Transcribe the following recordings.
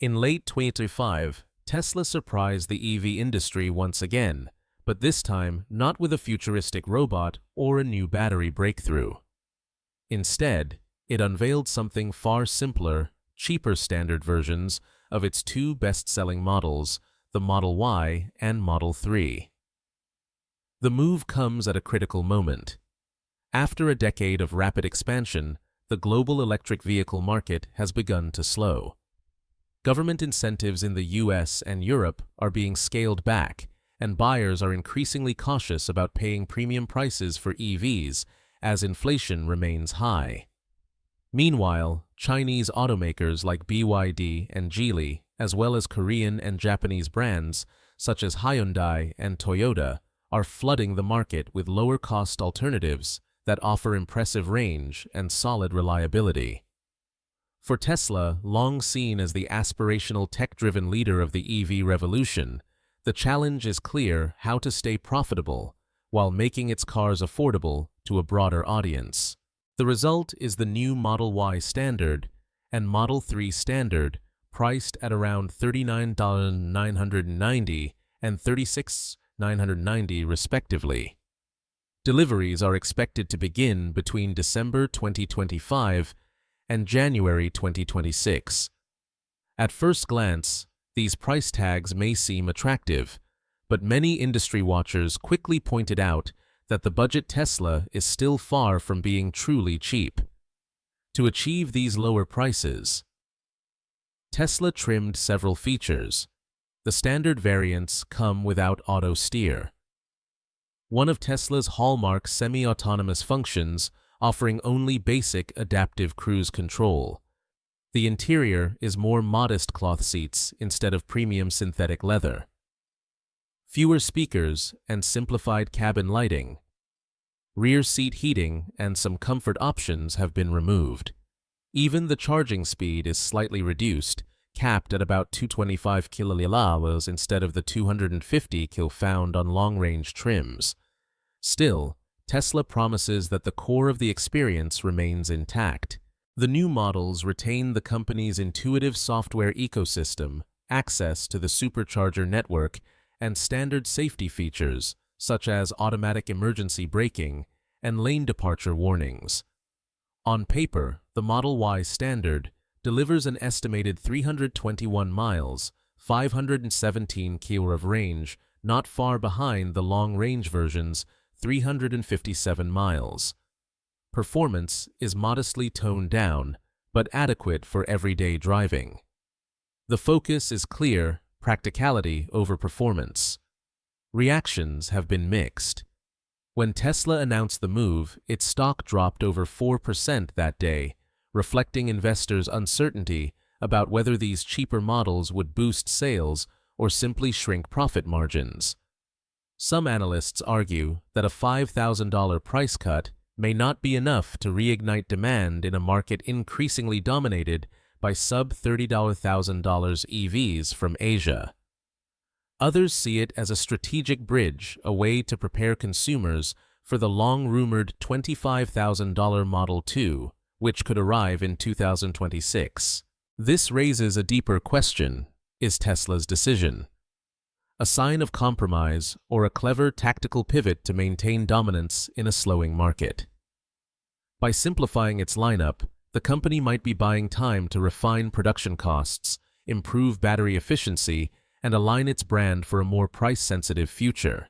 In late 2025, Tesla surprised the EV industry once again, but this time not with a futuristic robot or a new battery breakthrough. Instead, it unveiled something far simpler, cheaper standard versions of its two best-selling models, the Model Y and Model 3. The move comes at a critical moment. After a decade of rapid expansion, the global electric vehicle market has begun to slow. Government incentives in the US and Europe are being scaled back, and buyers are increasingly cautious about paying premium prices for EVs as inflation remains high. Meanwhile, Chinese automakers like BYD and Geely, as well as Korean and Japanese brands such as Hyundai and Toyota, are flooding the market with lower-cost alternatives that offer impressive range and solid reliability. For Tesla, long seen as the aspirational tech-driven leader of the EV revolution, the challenge is clear: how to stay profitable while making its cars affordable to a broader audience. The result is the new Model Y Standard and Model 3 Standard, priced at around $39,990 and $36,990 respectively. Deliveries are expected to begin between December 2025 and January 2026. At first glance, these price tags may seem attractive, but many industry watchers quickly pointed out that the budget Tesla is still far from being truly cheap. To achieve these lower prices, Tesla trimmed several features. The standard variants come without auto steer, one of Tesla's hallmark semi-autonomous functions, offering only basic adaptive cruise control. The interior is more modest cloth seats instead of premium synthetic leather. Fewer speakers and simplified cabin lighting. Rear seat heating and some comfort options have been removed. Even the charging speed is slightly reduced, capped at about 225 kWh instead of the 250 kWh found on long-range trims. Still, Tesla promises that the core of the experience remains intact. The new models retain the company's intuitive software ecosystem, access to the supercharger network, and standard safety features such as automatic emergency braking and lane departure warnings. On paper, the Model Y Standard delivers an estimated 321 miles, 517 km of range, not far behind the long-range version's 357 miles. Performance is modestly toned down, but adequate for everyday driving. The focus is clear: practicality over performance. Reactions have been mixed. When Tesla announced the move, its stock dropped over 4% that day, reflecting investors' uncertainty about whether these cheaper models would boost sales or simply shrink profit margins. Some analysts argue that a $5,000 price cut may not be enough to reignite demand in a market increasingly dominated by sub-$30,000 EVs from Asia. Others see it as a strategic bridge, a way to prepare consumers for the long-rumored $25,000 Model 2, which could arrive in 2026. This raises a deeper question: is Tesla's decision a sign of compromise or a clever tactical pivot to maintain dominance in a slowing market? By simplifying its lineup, the company might be buying time to refine production costs, improve battery efficiency, and align its brand for a more price-sensitive future.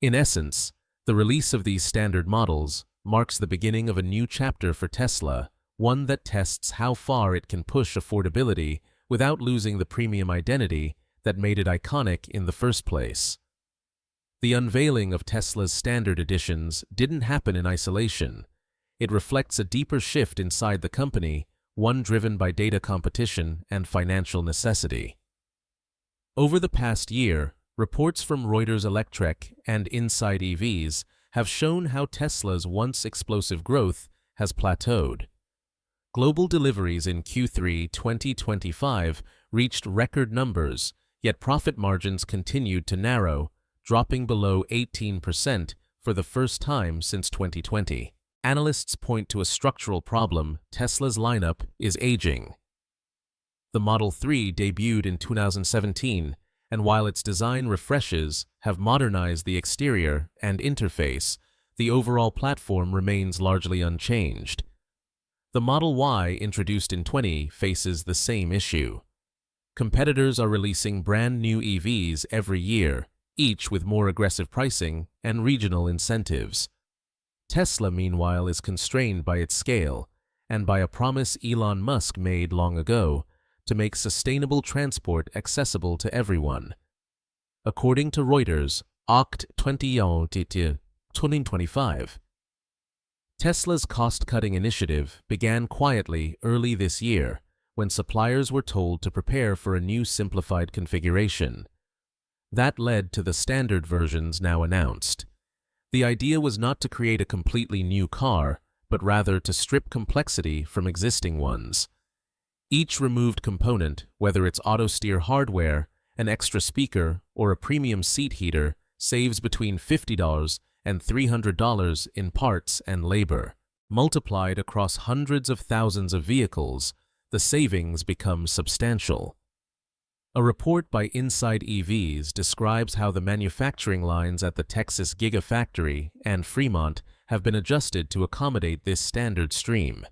In essence, the release of these standard models marks the beginning of a new chapter for Tesla, one that tests how far it can push affordability without losing the premium identity that made it iconic in the first place. The unveiling of Tesla's standard editions didn't happen in isolation. It reflects a deeper shift inside the company, one driven by data competition and financial necessity. Over the past year, reports from Reuters Electrek and Inside EVs have shown how Tesla's once explosive growth has plateaued. Global deliveries in Q3 2025 reached record numbers, yet profit margins continued to narrow, dropping below 18% for the first time since 2020. Analysts point to a structural problem: Tesla's lineup is aging. The Model 3 debuted in 2017, and while its design refreshes have modernized the exterior and interface, the overall platform remains largely unchanged. The Model Y, introduced in 2020, faces the same issue. Competitors are releasing brand new EVs every year, each with more aggressive pricing and regional incentives. Tesla, meanwhile, is constrained by its scale and by a promise Elon Musk made long ago to make sustainable transport accessible to everyone. According to Reuters, Oct 2025. Tesla's cost-cutting initiative began quietly early this year when suppliers were told to prepare for a new simplified configuration. That led to the standard versions now announced. The idea was not to create a completely new car, but rather to strip complexity from existing ones. Each removed component, whether it's auto-steer hardware, an extra speaker, or a premium seat heater, saves between $50 and $300 in parts and labor. Multiplied across hundreds of thousands of vehicles, the savings become substantial. A report by Inside EVs describes how the manufacturing lines at the Texas Gigafactory and Fremont have been adjusted to accommodate this standard stream.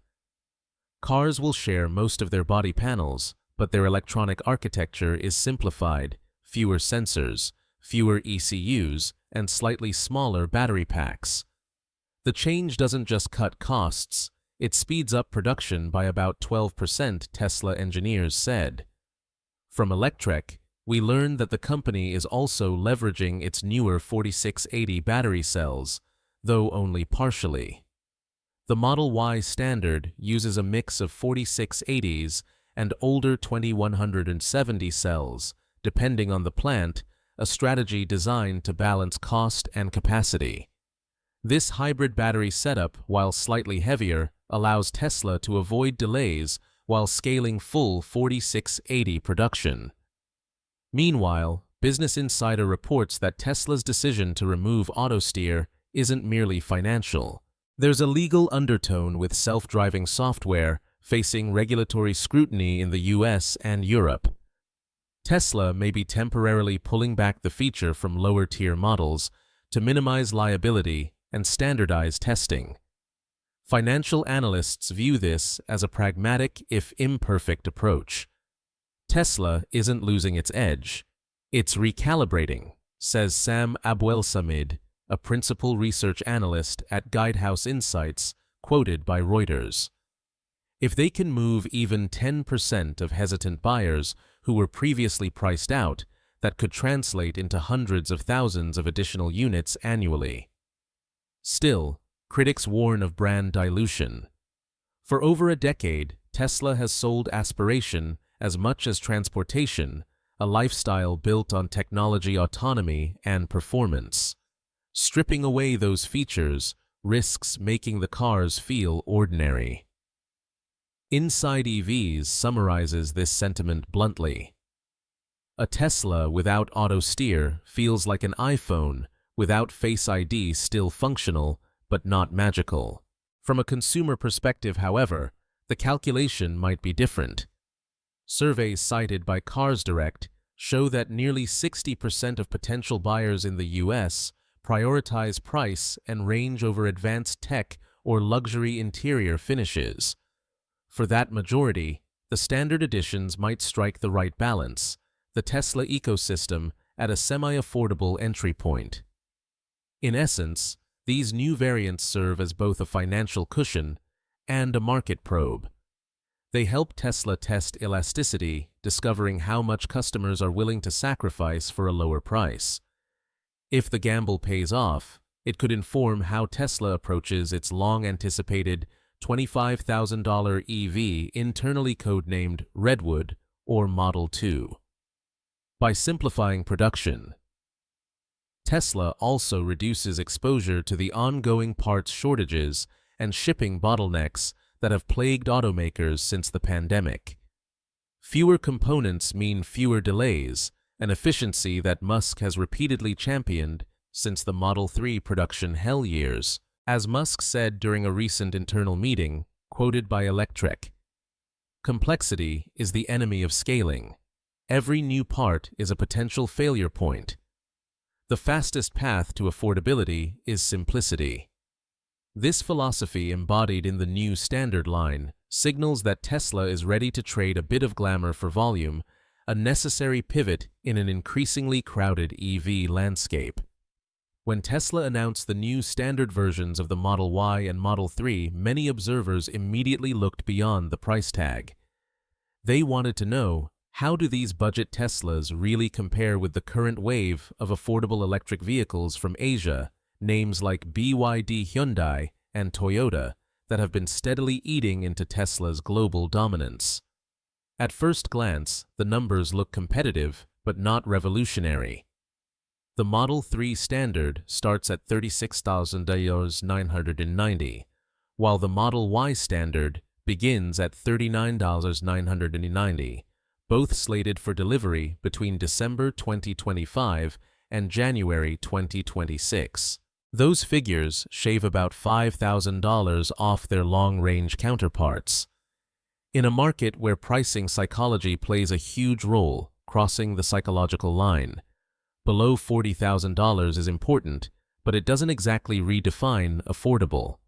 Cars will share most of their body panels, but their electronic architecture is simplified, fewer sensors, fewer ECUs, and slightly smaller battery packs. The change doesn't just cut costs, it speeds up production by about 12%, Tesla engineers said. From Electrek, we learned that the company is also leveraging its newer 4680 battery cells, though only partially. The Model Y standard uses a mix of 4680s and older 2170 cells, depending on the plant, a strategy designed to balance cost and capacity. This hybrid battery setup, while slightly heavier, allows Tesla to avoid delays while scaling full 4680 production. Meanwhile, Business Insider reports that Tesla's decision to remove autosteer isn't merely financial. There's a legal undertone with self-driving software facing regulatory scrutiny in the US and Europe. Tesla may be temporarily pulling back the feature from lower-tier models to minimize liability and standardize testing. Financial analysts view this as a pragmatic, if imperfect, approach. Tesla isn't losing its edge. It's recalibrating, says Sam Abuelsamid, a principal research analyst at Guidehouse Insights, quoted by Reuters. If they can move even 10% of hesitant buyers who were previously priced out, that could translate into hundreds of thousands of additional units annually. Still, critics warn of brand dilution. For over a decade, Tesla has sold aspiration as much as transportation, a lifestyle built on technology, autonomy, and performance. Stripping away those features risks making the cars feel ordinary. Inside EVs summarizes this sentiment bluntly. A Tesla without auto steer feels like an iPhone without Face ID, still functional but not magical. From a consumer perspective, however, the calculation might be different. Surveys cited by Cars Direct show that nearly 60% of potential buyers in the US prioritize price and range over advanced tech or luxury interior finishes. For that majority, the standard editions might strike the right balance, the Tesla ecosystem at a semi-affordable entry point. In essence, these new variants serve as both a financial cushion and a market probe. They help Tesla test elasticity, discovering how much customers are willing to sacrifice for a lower price. If the gamble pays off, it could inform how Tesla approaches its long-anticipated $25,000 EV, internally codenamed Redwood or Model 2. By simplifying production, Tesla also reduces exposure to the ongoing parts shortages and shipping bottlenecks that have plagued automakers since the pandemic. Fewer components mean fewer delays, an efficiency that Musk has repeatedly championed since the Model 3 production hell years. As Musk said during a recent internal meeting, quoted by Electrek, Complexity is the enemy of scaling. Every new part is a potential failure point. The fastest path to affordability is simplicity. This philosophy, embodied in the new Standard line, signals that Tesla is ready to trade a bit of glamour for volume, a necessary pivot in an increasingly crowded EV landscape. When Tesla announced the new Standard versions of the Model Y and Model 3, many observers immediately looked beyond the price tag. They wanted to know, how do these budget Teslas really compare with the current wave of affordable electric vehicles from Asia, names like BYD, Hyundai, and Toyota, that have been steadily eating into Tesla's global dominance? At first glance, the numbers look competitive, but not revolutionary. The Model 3 Standard starts at $36,990, while the Model Y Standard begins at $39,990, both slated for delivery between December 2025 and January 2026. Those figures shave about $5,000 off their long-range counterparts. In a market where pricing psychology plays a huge role, crossing the psychological line, below $40,000 is important, but it doesn't exactly redefine affordable.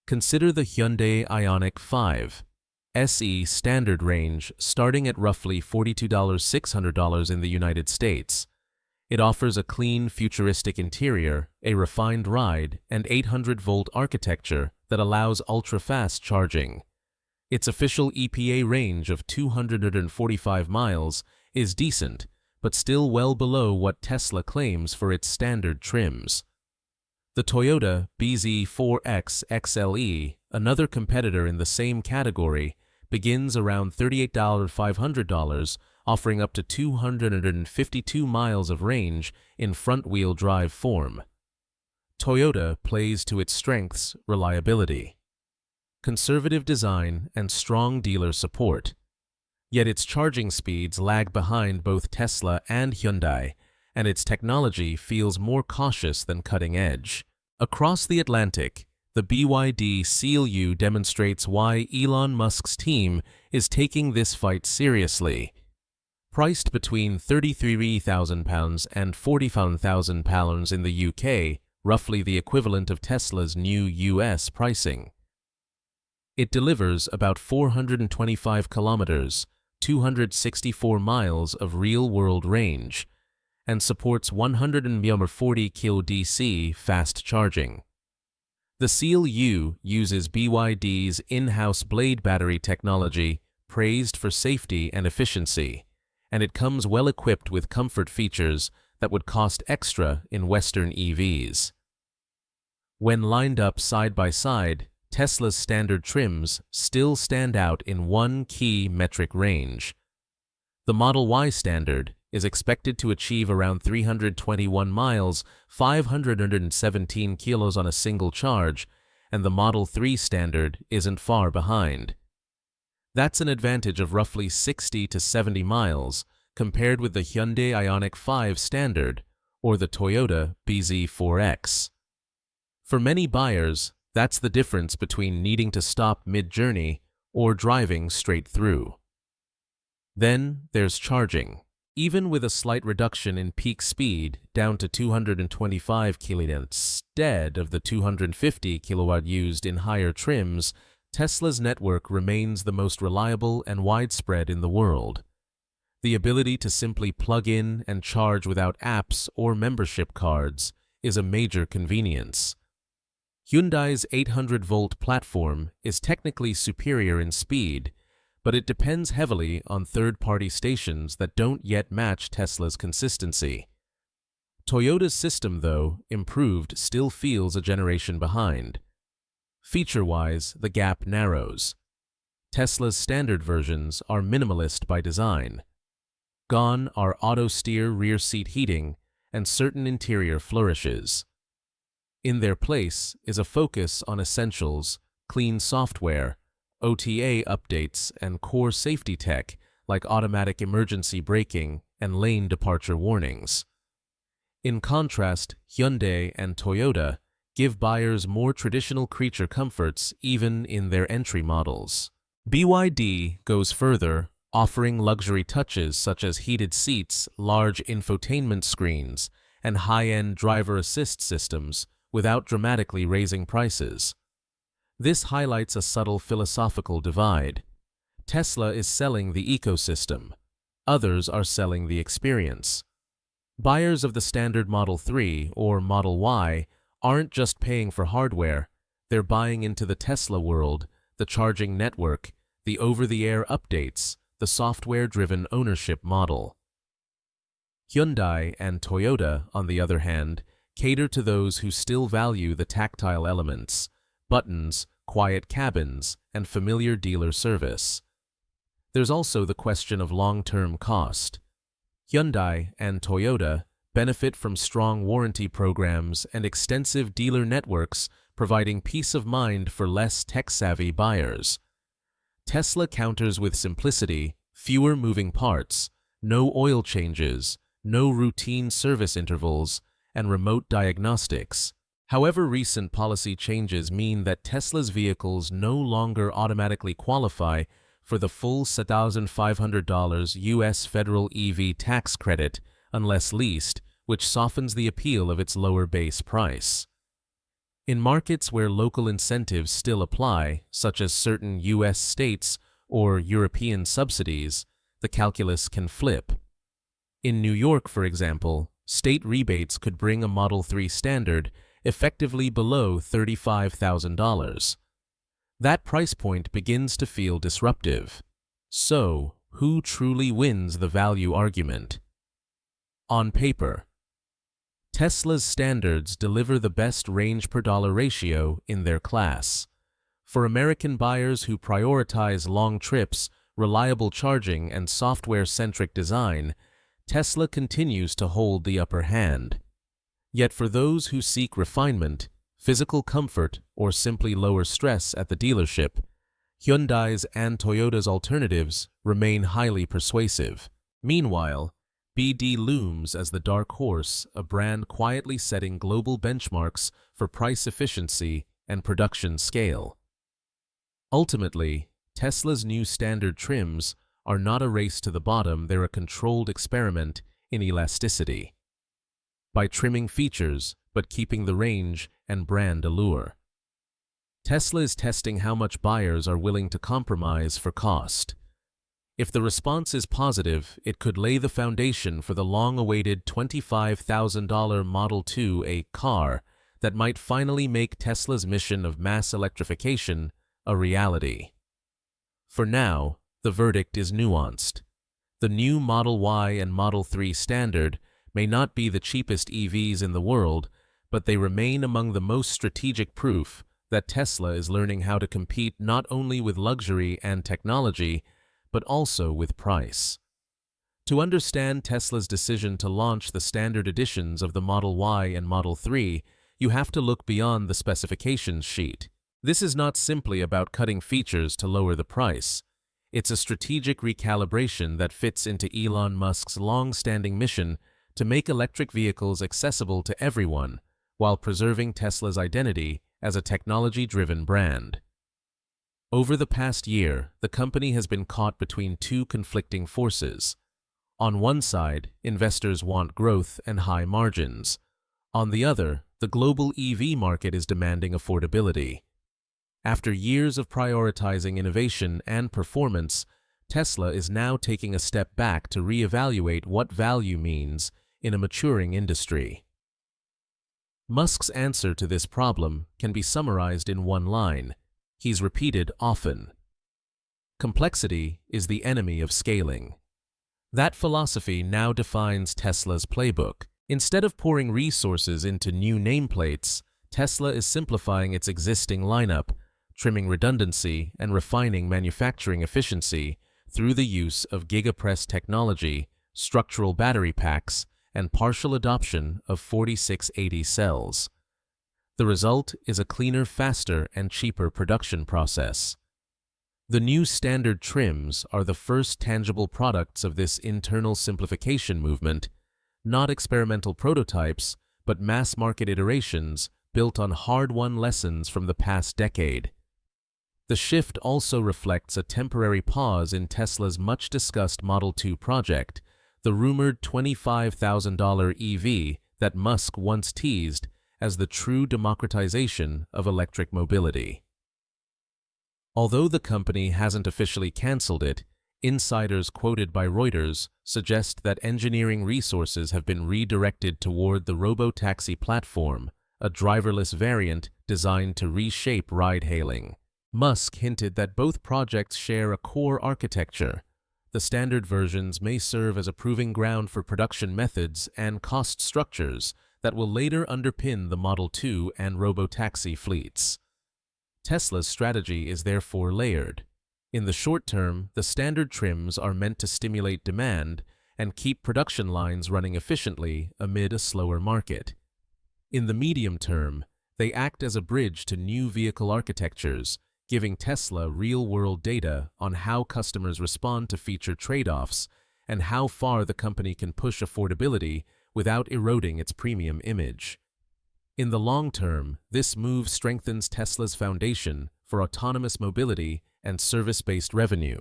Consider the Hyundai Ioniq 5 SE Standard range starting at roughly $42,600 in the United States. It offers a clean, futuristic interior, a refined ride, and 800-volt architecture that allows ultra-fast charging. Its official EPA range of 245 miles is decent, but still well below what Tesla claims for its standard trims. The Toyota bZ4X XLE, another competitor in the same category, begins around $38,500, offering up to 252 miles of range in front-wheel drive form. Toyota plays to its strengths: reliability, conservative design, and strong dealer support. Yet its charging speeds lag behind both Tesla and Hyundai, and its technology feels more cautious than cutting edge. Across the Atlantic, the BYD Seal U demonstrates why Elon Musk's team is taking this fight seriously. Priced between £33,000 and £45,000 in the UK, roughly the equivalent of Tesla's new US pricing. It delivers about 425 kilometers, 264 miles of real-world range, and supports 140 kW DC fast charging. The Seal U uses BYD's in-house blade battery technology, praised for safety and efficiency, and it comes well equipped with comfort features that would cost extra in Western EVs. When lined up side by side, Tesla's standard trims still stand out in one key metric range. The Model Y Standard is expected to achieve around 321 miles, 517 kilos on a single charge, and the Model 3 Standard isn't far behind. That's an advantage of roughly 60 to 70 miles compared with the Hyundai Ioniq 5 Standard or the Toyota bZ4X. For many buyers, that's the difference between needing to stop mid-journey or driving straight through. Then there's charging. Even with a slight reduction in peak speed down to 225 kW instead of the 250 kW used in higher trims, Tesla's network remains the most reliable and widespread in the world. The ability to simply plug in and charge without apps or membership cards is a major convenience. Hyundai's 800-volt platform is technically superior in speed, but it depends heavily on third-party stations that don't yet match Tesla's consistency. Toyota's system, though improved, still feels a generation behind. Feature-wise, the gap narrows. Tesla's standard versions are minimalist by design. Gone are auto-steer rear seat heating and certain interior flourishes. In their place is a focus on essentials, clean software, OTA updates, and core safety tech like automatic emergency braking and lane departure warnings. In contrast, Hyundai and Toyota give buyers more traditional creature comforts even in their entry models. BYD goes further, offering luxury touches such as heated seats, large infotainment screens, and high-end driver assist systems without dramatically raising prices. This highlights a subtle philosophical divide. Tesla is selling the ecosystem. Others are selling the experience. Buyers of the standard Model 3 or Model Y aren't just paying for hardware, they're buying into the Tesla world, the charging network, the over-the-air updates, the software-driven ownership model. Hyundai and Toyota, on the other hand, cater to those who still value the tactile elements, buttons, quiet cabins, and familiar dealer service. There's also the question of long-term cost. Hyundai and Toyota benefit from strong warranty programs and extensive dealer networks providing peace of mind for less tech-savvy buyers. Tesla counters with simplicity, fewer moving parts, no oil changes, no routine service intervals, and remote diagnostics. However, recent policy changes mean that Tesla's vehicles no longer automatically qualify for the full $1,500 U.S. federal EV tax credit unless leased, which softens the appeal of its lower base price. In markets where local incentives still apply, such as certain U.S. states or European subsidies, the calculus can flip. In New York, for example, state rebates could bring a Model 3 Standard effectively below $35,000. That price point begins to feel disruptive. So, who truly wins the value argument? On paper, Tesla's standards deliver the best range per dollar ratio in their class. For American buyers who prioritize long trips, reliable charging, and software-centric design, Tesla continues to hold the upper hand. Yet for those who seek refinement, physical comfort, or simply lower stress at the dealership, Hyundai's and Toyota's alternatives remain highly persuasive. Meanwhile, BD looms as the dark horse, a brand quietly setting global benchmarks for price efficiency and production scale. Ultimately, Tesla's new standard trims are not a race to the bottom, they're a controlled experiment in elasticity. By trimming features but keeping the range and brand allure, Tesla is testing how much buyers are willing to compromise for cost. If the response is positive, it could lay the foundation for the long-awaited $25,000 Model 2, a car that might finally make Tesla's mission of mass electrification a reality. For now, the verdict is nuanced. The new Model Y and Model 3 Standard may not be the cheapest EVs in the world, but they remain among the most strategic proof that Tesla is learning how to compete not only with luxury and technology, but also with price. To understand Tesla's decision to launch the standard editions of the Model Y and Model 3, you have to look beyond the specifications sheet. This is not simply about cutting features to lower the price. It's a strategic recalibration that fits into Elon Musk's long-standing mission to make electric vehicles accessible to everyone while preserving Tesla's identity as a technology-driven brand. Over the past year, the company has been caught between two conflicting forces. On one side, investors want growth and high margins. On the other, the global EV market is demanding affordability. After years of prioritizing innovation and performance, Tesla is now taking a step back to reevaluate what value means in a maturing industry. Musk's answer to this problem can be summarized in one line. He's repeated often: complexity is the enemy of scaling. That philosophy now defines Tesla's playbook. Instead of pouring resources into new nameplates, Tesla is simplifying its existing lineup, trimming redundancy and refining manufacturing efficiency through the use of gigapress technology, structural battery packs, and partial adoption of 4680 cells. The result is a cleaner, faster, and cheaper production process. The new standard trims are the first tangible products of this internal simplification movement, not experimental prototypes, but mass-market iterations built on hard-won lessons from the past decade. The shift also reflects a temporary pause in Tesla's much-discussed Model 2 project, the rumored $25,000 EV that Musk once teased as the true democratization of electric mobility. Although the company hasn't officially canceled it, insiders quoted by Reuters suggest that engineering resources have been redirected toward the Robotaxi platform, a driverless variant designed to reshape ride-hailing. Musk hinted that both projects share a core architecture. The standard versions may serve as a proving ground for production methods and cost structures that will later underpin the Model 2 and Robotaxi fleets. Tesla's strategy is therefore layered. In the short term, the standard trims are meant to stimulate demand and keep production lines running efficiently amid a slower market. In the medium term, they act as a bridge to new vehicle architectures, giving Tesla real-world data on how customers respond to feature trade-offs and how far the company can push affordability without eroding its premium image. In the long term, this move strengthens Tesla's foundation for autonomous mobility and service-based revenue.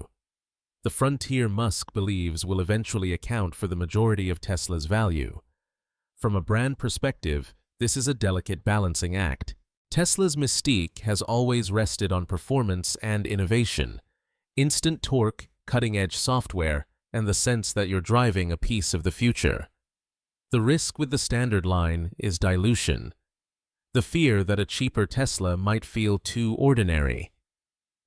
The frontier Musk believes will eventually account for the majority of Tesla's value. From a brand perspective, this is a delicate balancing act. Tesla's mystique has always rested on performance and innovation, instant torque, cutting-edge software, and the sense that you're driving a piece of the future. The risk with the standard line is dilution, the fear that a cheaper Tesla might feel too ordinary.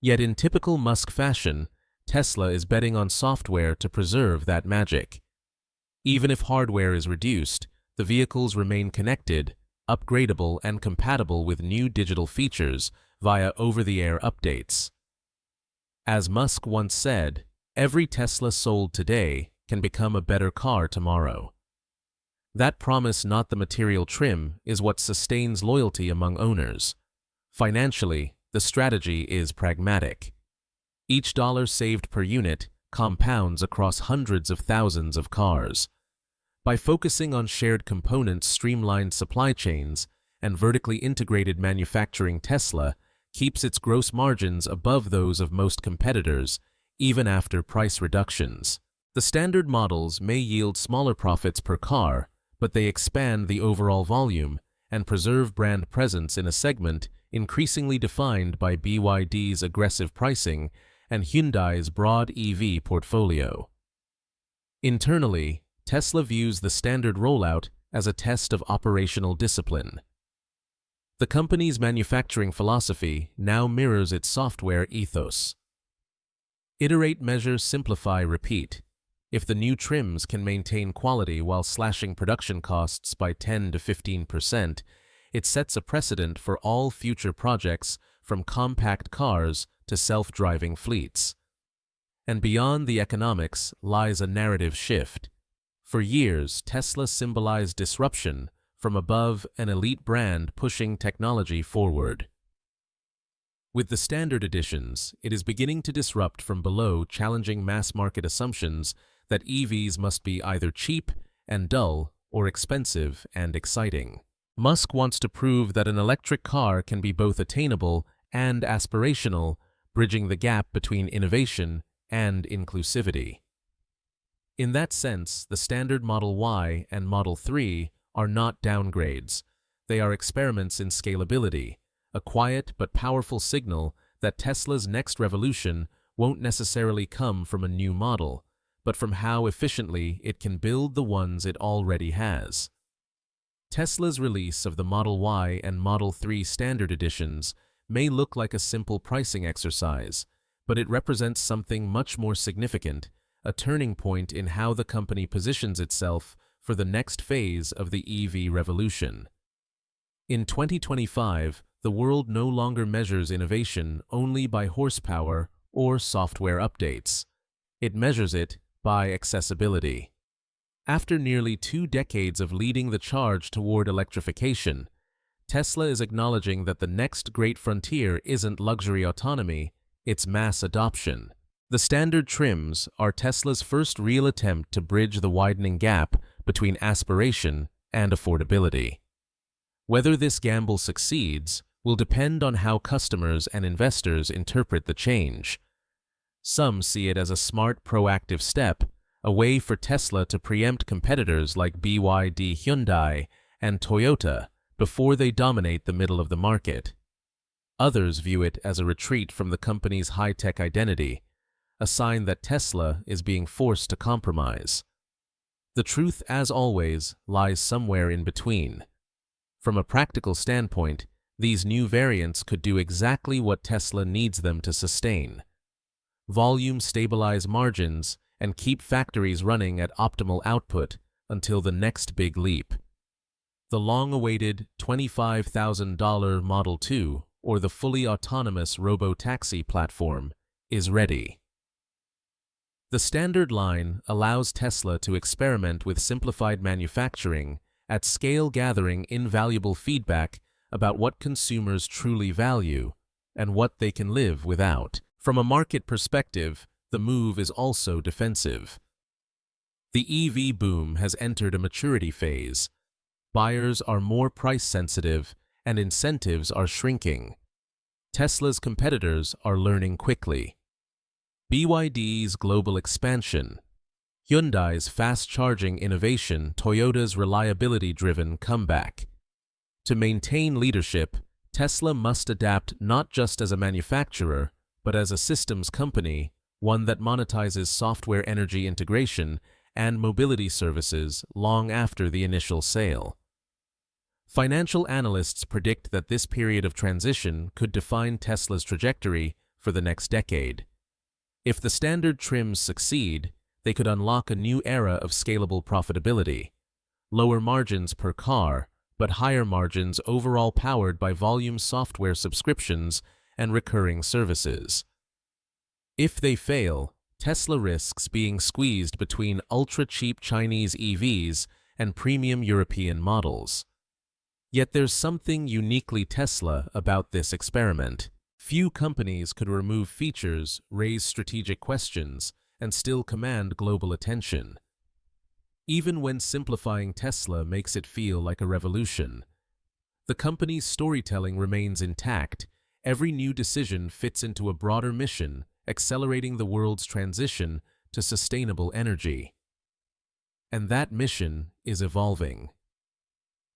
Yet in typical Musk fashion, Tesla is betting on software to preserve that magic. Even if hardware is reduced, the vehicles remain connected, upgradable, and compatible with new digital features via over-the-air updates. As Musk once said, every Tesla sold today can become a better car tomorrow. That promise, not the material trim, is what sustains loyalty among owners. Financially, the strategy is pragmatic. Each dollar saved per unit compounds across hundreds of thousands of cars. By focusing on shared components, streamlined supply chains, and vertically integrated manufacturing, Tesla keeps its gross margins above those of most competitors, even after price reductions. The standard models may yield smaller profits per car, but they expand the overall volume and preserve brand presence in a segment increasingly defined by BYD's aggressive pricing and Hyundai's broad EV portfolio. Internally, Tesla views the standard rollout as a test of operational discipline. The company's manufacturing philosophy now mirrors its software ethos. Iterate, measure, simplify, repeat. If the new trims can maintain quality while slashing production costs by 10 to 15%, it sets a precedent for all future projects from compact cars to self-driving fleets. And beyond the economics lies a narrative shift. For years, Tesla symbolized disruption from above, an elite brand pushing technology forward. With the standard editions, it is beginning to disrupt from below, challenging mass-market assumptions that EVs must be either cheap and dull or expensive and exciting. Musk wants to prove that an electric car can be both attainable and aspirational, bridging the gap between innovation and inclusivity. In that sense, the standard Model Y and Model 3 are not downgrades. They are experiments in scalability, a quiet but powerful signal that Tesla's next revolution won't necessarily come from a new model, but from how efficiently it can build the ones it already has. Tesla's release of the Model Y and Model 3 standard editions may look like a simple pricing exercise, but it represents something much more significant, a turning point in how the company positions itself for the next phase of the EV revolution. In 2025, the world no longer measures innovation only by horsepower or software updates. It measures it by accessibility. After nearly 2 decades of leading the charge toward electrification, Tesla is acknowledging that the next great frontier isn't luxury autonomy, it's mass adoption. The standard trims are Tesla's first real attempt to bridge the widening gap between aspiration and affordability. Whether this gamble succeeds, will depend on how customers and investors interpret the change. Some see it as a smart, proactive step, a way for Tesla to preempt competitors like BYD, Hyundai, and Toyota before they dominate the middle of the market. Others view it as a retreat from the company's high-tech identity, a sign that Tesla is being forced to compromise. The truth, as always, lies somewhere in between. From a practical standpoint, these new variants could do exactly what Tesla needs them to sustain: volume, stabilize margins, and keep factories running at optimal output until the next big leap. The long-awaited $25,000 Model 2, or the fully autonomous Robotaxi platform, is ready. The standard line allows Tesla to experiment with simplified manufacturing at scale, gathering invaluable feedback about what consumers truly value and what they can live without. From a market perspective, the move is also defensive. The EV boom has entered a maturity phase. Buyers are more price-sensitive and incentives are shrinking. Tesla's competitors are learning quickly. BYD's global expansion, Hyundai's fast-charging innovation, Toyota's reliability-driven comeback. To maintain leadership, Tesla must adapt not just as a manufacturer, but as a systems company, one that monetizes software, energy integration, and mobility services long after the initial sale. Financial analysts predict that this period of transition could define Tesla's trajectory for the next decade. If the standard trims succeed, they could unlock a new era of scalable profitability. Lower margins per car, but higher margins overall, powered by volume software subscriptions and recurring services. If they fail, Tesla risks being squeezed between ultra-cheap Chinese EVs and premium European models. Yet there's something uniquely Tesla about this experiment. Few companies could remove features, raise strategic questions, and still command global attention. Even when simplifying Tesla makes it feel like a revolution, the company's storytelling remains intact. Every new decision fits into a broader mission, accelerating the world's transition to sustainable energy. And that mission is evolving.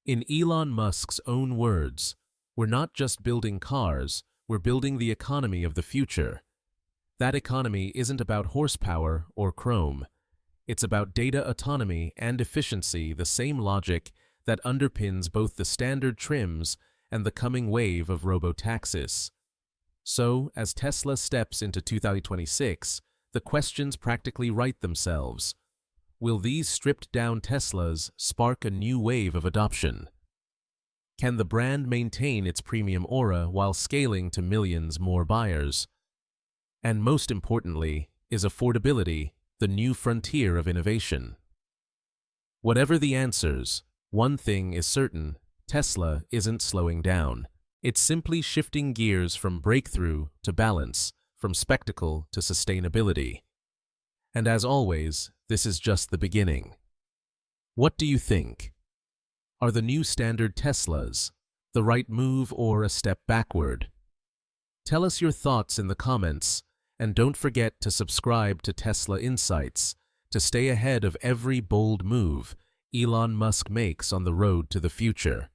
In Elon Musk's own words, "We're not just building cars, we're building the economy of the future." That economy isn't about horsepower or chrome. It's about data, autonomy, and efficiency, the same logic that underpins both the standard trims and the coming wave of robotaxis. So, as Tesla steps into 2026, the questions practically write themselves. Will these stripped-down Teslas spark a new wave of adoption? Can the brand maintain its premium aura while scaling to millions more buyers? And most importantly, is affordability the new frontier of innovation? Whatever the answers, one thing is certain: Tesla isn't slowing down. It's simply shifting gears from breakthrough to balance, from spectacle to sustainability. And as always, this is just the beginning. What do you think? Are the new standard Teslas the right move or a step backward? Tell us your thoughts in the comments, and don't forget to subscribe to Tesla Insights to stay ahead of every bold move Elon Musk makes on the road to the future.